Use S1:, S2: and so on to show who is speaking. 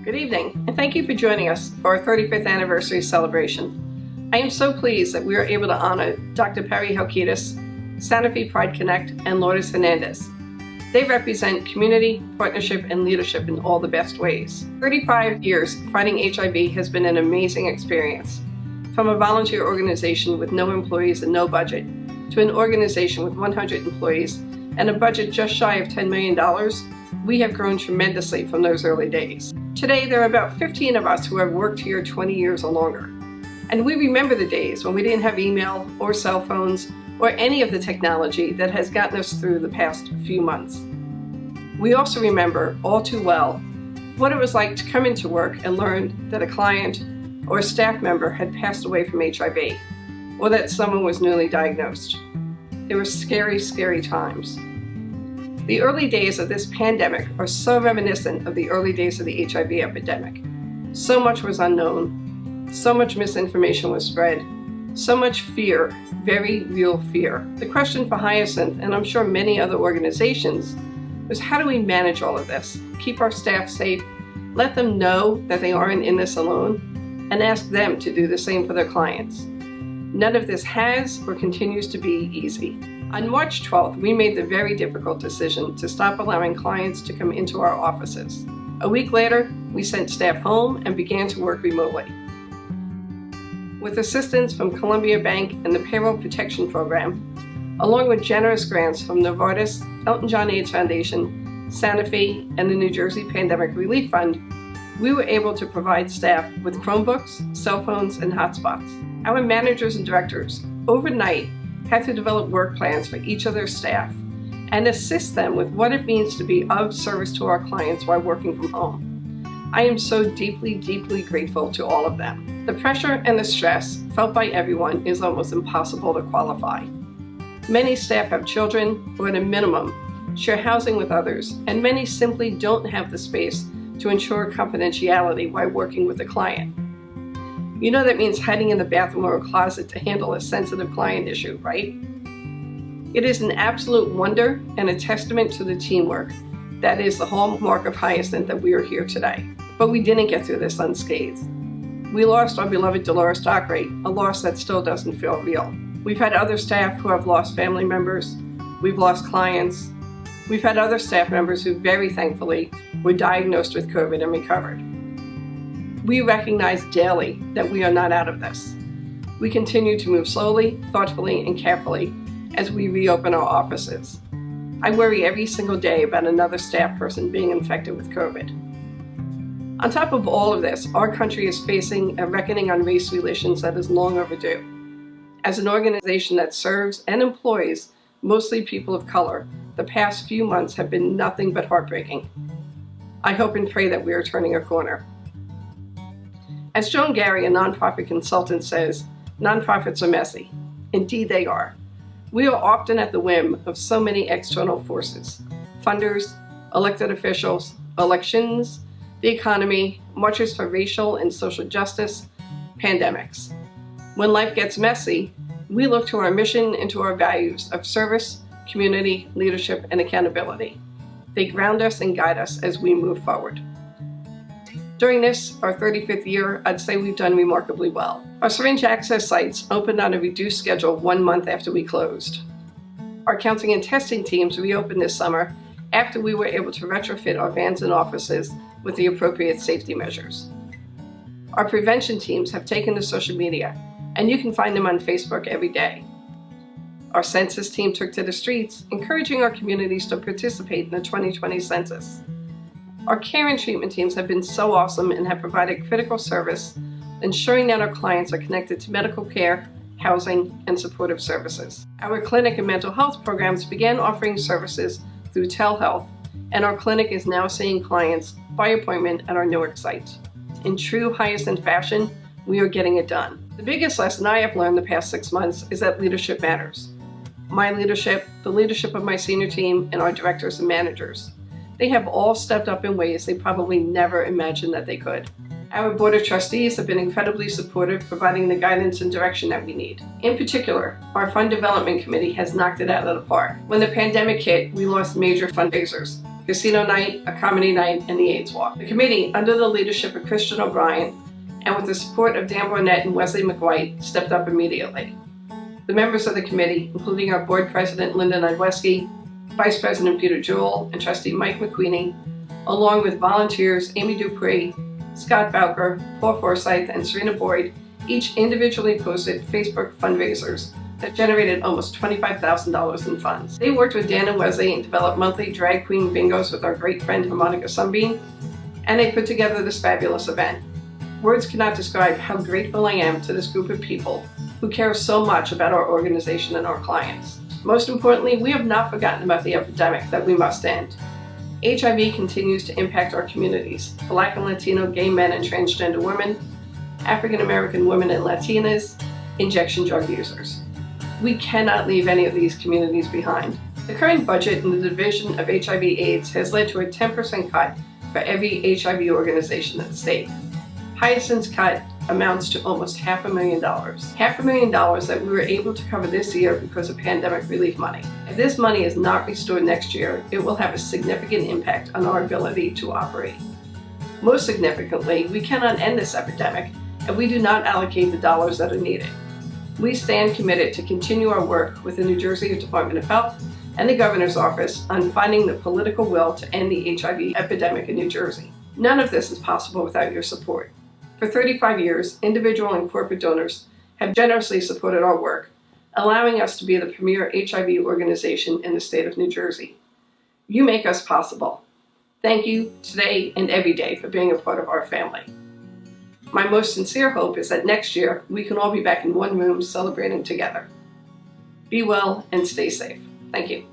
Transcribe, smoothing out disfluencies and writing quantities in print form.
S1: Good evening, and thank you for joining us for our 35th anniversary celebration. I am so pleased that we are able to honor Dr. Perry Hyacinth, Santa Fe Pride Connect, and Lourdes Hernandez. They represent community, partnership, and leadership in all the best ways. 35 years fighting HIV has been an amazing experience. From a volunteer organization with no employees and no budget, to an organization with 100 employees and a budget just shy of $10 million, we have grown tremendously from those early days. Today, there are about 15 of us who have worked here 20 years or longer. And we remember the days when we didn't have email or cell phones or any of the technology that has gotten us through the past few months. We also remember all too well what it was like to come into work and learn that a client or a staff member had passed away from HIV, or that someone was newly diagnosed. They were scary, scary times. The early days of this pandemic are so reminiscent of the early days of the HIV epidemic. So much was unknown, so much misinformation was spread, so much fear, very real fear. The question for Hyacinth, and I'm sure many other organizations, was how do we manage all of this? Keep our staff safe, let them know that they aren't in this alone, and ask them to do the same for their clients. None of this has or continues to be easy. On March 12th, we made the very difficult decision to stop allowing clients to come into our offices. A week later, we sent staff home and began to work remotely. With assistance from Columbia Bank and the Payroll Protection Program, along with generous grants from Novartis, Elton John AIDS Foundation, Santa Fe, and the New Jersey Pandemic Relief Fund, we were able to provide staff with Chromebooks, cell phones, and hotspots. Our managers and directors, overnight, had to develop work plans for each of their staff and assist them with what it means to be of service to our clients while working from home. I am so deeply, deeply grateful to all of them. The pressure and the stress felt by everyone is almost impossible to qualify. Many staff have children or at a minimum share housing with others, and many simply don't have the space to ensure confidentiality while working with a client. You know that means hiding in the bathroom or a closet to handle a sensitive client issue, right? It is an absolute wonder and a testament to the teamwork that is the hallmark of Hyacinth that we are here today. But we didn't get through this unscathed. We lost our beloved Dolores Dockery, a loss that still doesn't feel real. We've had other staff who have lost family members. We've lost clients. We've had other staff members who very thankfully were diagnosed with COVID and recovered. We recognize daily that we are not out of this. We continue to move slowly, thoughtfully, and carefully as we reopen our offices. I worry every single day about another staff person being infected with COVID. On top of all of this, our country is facing a reckoning on race relations that is long overdue. As an organization that serves and employs mostly people of color, the past few months have been nothing but heartbreaking. I hope and pray that we are turning a corner. As Joan Gary, a nonprofit consultant, says, nonprofits are messy. Indeed they are. We are often at the whim of so many external forces: funders, elected officials, elections, the economy, marches for racial and social justice, pandemics. When life gets messy, we look to our mission and to our values of service, community, leadership, and accountability. They ground us and guide us as we move forward. During this, our 35th year, I'd say we've done remarkably well. Our syringe access sites opened on a reduced schedule 1 month after we closed. Our counting and testing teams reopened this summer after we were able to retrofit our vans and offices with the appropriate safety measures. Our prevention teams have taken to social media, and you can find them on Facebook every day. Our census team took to the streets, encouraging our communities to participate in the 2020 census. Our care and treatment teams have been so awesome and have provided critical service, ensuring that our clients are connected to medical care, housing, and supportive services. Our clinic and mental health programs began offering services through telehealth, and our clinic is now seeing clients by appointment at our Newark site. In true Hyacinth fashion, we are getting it done. The biggest lesson I have learned the past 6 months is that leadership matters. My leadership, the leadership of my senior team, and our directors and managers. They have all stepped up in ways they probably never imagined that they could. Our board of trustees have been incredibly supportive, providing the guidance and direction that we need. In particular, our fund development committee has knocked it out of the park. When the pandemic hit, we lost major fundraisers. casino night, a comedy night, and the AIDS walk. The committee, under the leadership of Christian O'Brien and with the support of Dan Barnett and Wesley McWhite, stepped up immediately. The members of the committee, including our board president Linda Nydweski, vice president Peter Jewell, and trustee Mike McQueenie, along with volunteers Amy Dupree, Scott Bowker, Paul Forsyth, and Serena Boyd, each individually posted Facebook fundraisers that generated almost $25,000 in funds. They worked with Dan and Wesley and developed monthly drag queen bingos with our great friend Harmonica Sunbeam, and they put together this fabulous event. Words cannot describe how grateful I am to this group of people who care so much about our organization and our clients. Most importantly, we have not forgotten about the epidemic that we must end. HIV continues to impact our communities: Black and Latino gay men and transgender women, African American women and Latinas, injection drug users. We cannot leave any of these communities behind. The current budget in the Division of HIV/AIDS has led to a 10% cut for every HIV organization in the state. Hyacinth's cut amounts to almost $500,000. $500,000 that we were able to cover this year because of pandemic relief money. If this money is not restored next year, it will have a significant impact on our ability to operate. Most significantly, we cannot end this epidemic if we do not allocate the dollars that are needed. We stand committed to continue our work with the New Jersey Department of Health and the Governor's Office on finding the political will to end the HIV epidemic in New Jersey. None of this is possible without your support. For 35 years, individual and corporate donors have generously supported our work, allowing us to be the premier HIV organization in the state of New Jersey. You make us possible. Thank you today and every day for being a part of our family. My most sincere hope is that next year we can all be back in one room celebrating together. Be well and stay safe. Thank you.